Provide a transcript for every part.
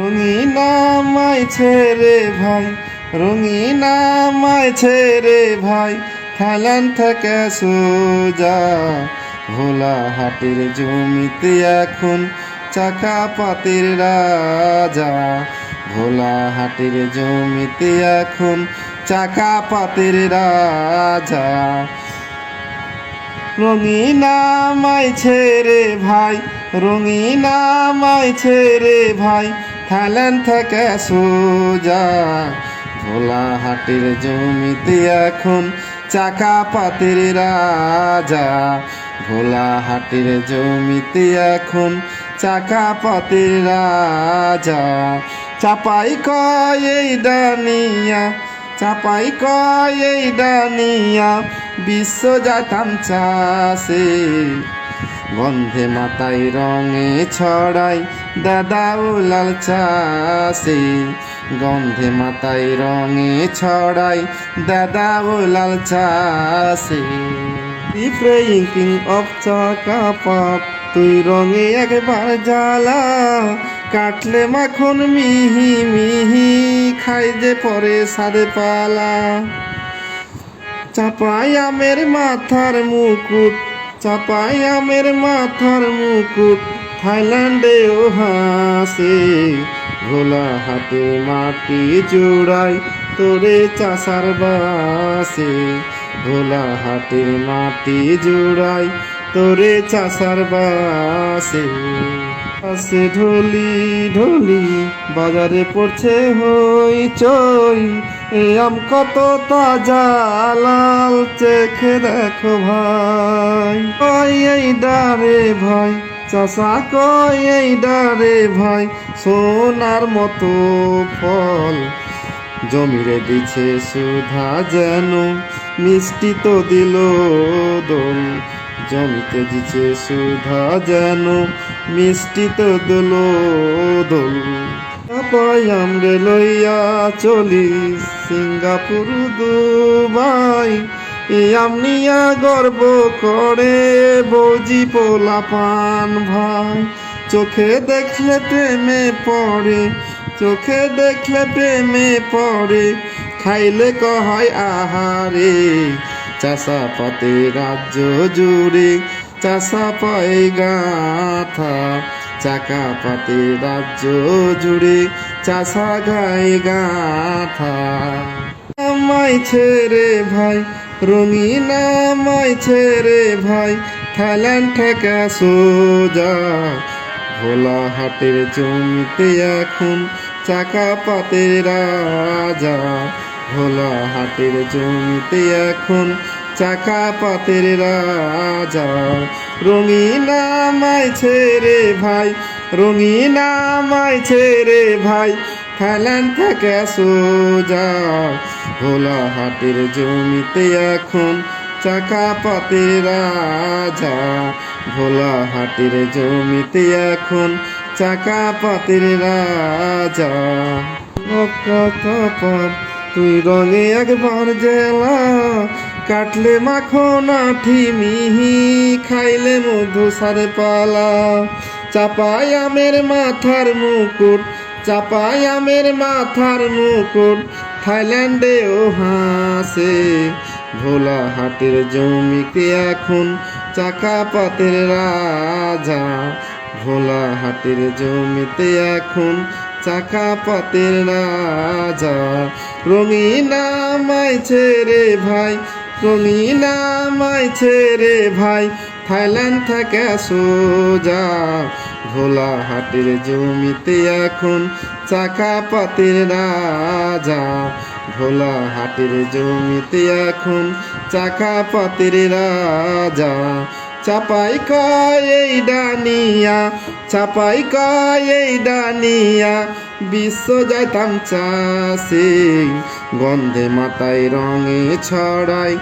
রঙিনা মাইছে রে ভাই, রঙিনা মাইছে রে ভাই, থাইল্যান্ড থেকে সোজা ভোলাহাটের জমিতে এখন চাকা পাতির রাজা। ভোলাহাটের জমিতে এখন চাকা পাতির রাজা। রঙিনা মাইছে রে ভাই, রঙিনা মাইছে রে ভাই, থাইল্যান্ড থেকে সোজা ভোলাহাটের জমিতে এখন চাকা পাতির রাজা। ভোলাহাটের জমিতে এখন চাকা পাতির রাজা। চাপাই কয় এই ডানিয়া, চাপাই কয় এই ডানিয়া, বিশ্ব যাতাম চাষে। গন্ধে মাথায় রঙে ছড়াই দাদা ও লাল চাষে। গন্ধে মাথায় রঙে ছড়াই দাদা ও লাল চাষে। প্রেয়িং কিং অফ চাকা পাত, তুই রঙে একবার জ্বালা, কাটলে মাখন মিহি মিহি, খাই যে পরে সাদে পালা। চাপাই আমের মাথার মুকুট, চাপাই আমের মাথার মুকুট, থাইল্যান্ডেও হাসে। ভোলাহাটে মাটি জোড়াই তোরে চাষার বাসে। ভোলাহাটের মাটি জোড়াই তোরে চাষার বাসে। আসে ঢোলি ঢোলি, বাজারে পড়ছে হই চই, এ আম কত তাজা লাল, চেখে দেখো ভাই। কই এই ডারে ভাই, চাষা কই এই ডারে ভাই, সোনার মতো ফল, জমিরে দিছে সুধা যেন, মিষ্টি তো দিল দোল। জমিতে দিছে সুধা যেন, মিষ্টি তো দিল দোল। চাপাই আমরে লইয়া চলি সিঙ্গাপুর দুবাই, এ আম নিয়া গর্ব করে বৌজি পোলা পান ভাই। চোখে দেখলে প্রেমে পড়ে, চোখে দেখলে প্রেমে পড়ে, খাইলে কয় আহারে। চাষা পাতে রাজ্য জুড়ে, চাষা পায় গাথা, চাকা পাতে রাজ্য জুড়ে, চাষা গায়ে গাথা। মাইছে রে ভাই, রঙিনা মাইছে রে ভাই, থাইল্যান্ড থেকে সোজা ভোলাহাটের জমিতে এখন চাকা পাতির রাজা। ভোলাহাটের জমিতে এখন চাকা পাতির রাজা। রঙিনা মাইছে রে ভাই, রঙিনা মাইছে রে ভাই, থাইল্যান্ড থেকে সোজা ভোলাহাটের জমিতে এখন চাকা পাতির রাজা। ভোলাহাটের জমিতে এখন চাকা পাতির রাজা। তুই রঙে একবার জেলা, কাটলে মাখন আঠি মিহি, খাইলে মধু সারে পালা। চাপাই আমের মাথার মুকুট, চাপাই আমের মাথার মুকুট, থাইল্যান্ডেও হাসে। ভোলাহাটের জমিতে এখন চাকা পাতির রাজা। ভোলাহাটের জমিতে এখন চাকা পাতির রাজা। রঙিনা মাইছে রে ভাই, রঙিনা মাইছে রে ভাই, থাইল্যান্ড থেকে সোজা ভোলাহাটের জমিতে এখন চাকা পাতির রাজা। ভোলাহাটের জমিতে এখন চাকা পাতির রাজা। চাপাই কয় এই ডানিয়া, চাপাই কয় এই ডানিয়া, বিশ্ব যাইতাম চাষে। গন্ধে মাথায় রঙে ছড়াই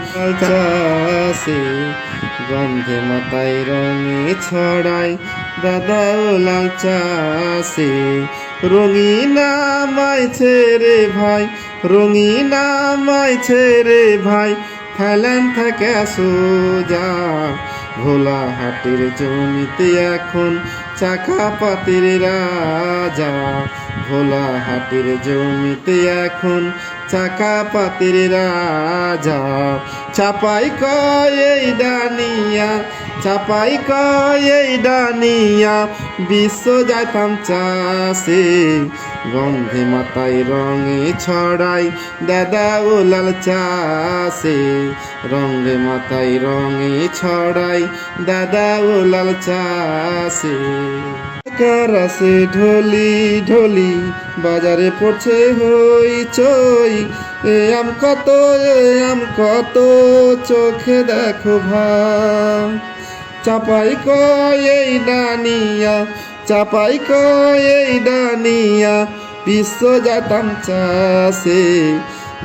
চাষে। গন্ধে মাথায় রঙে ছড়াই দাদা ও লাল চাষে। রঙিনা মাইছে রে ভাই, রঙিনা মাইছে রে ভাই, থাইল্যান্ড থেকে সোজা ভোলাহাটের জমিতে এখন চাকা পাতির রাজা, ভোলা হাটের জমিতে এখন চাকা পাতির রাজা। চাপাই কয় এই ডানিয়া, চাপাই কয় এই ডানিয়া, বিশ্ব যাইতাম চাষে। গন্ধে মাথায় রঙে ছড়াই দাদা ও লাল চাষে, রঙে মাথায় রঙে ছড়াই দাদা ও লাল চাষে। কারাসে ঢলি ঢলি বাজারে পড়ছে হই চই, এ আম কত, এ আম কত, চোখে দেখো ভাই। চাপাই কয় এই ডানিয়া, চাপাই কয় এই ডানিয়া, বিশ্ব যাতাম চাষে।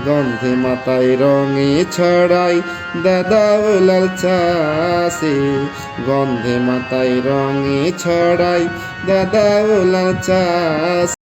গন্ধে মাথায় রঙে ছড়াই দাদা ও লাল চাষে, গন্ধে মাথায় রঙে ছড়াই দাদা ও লাল চাষ।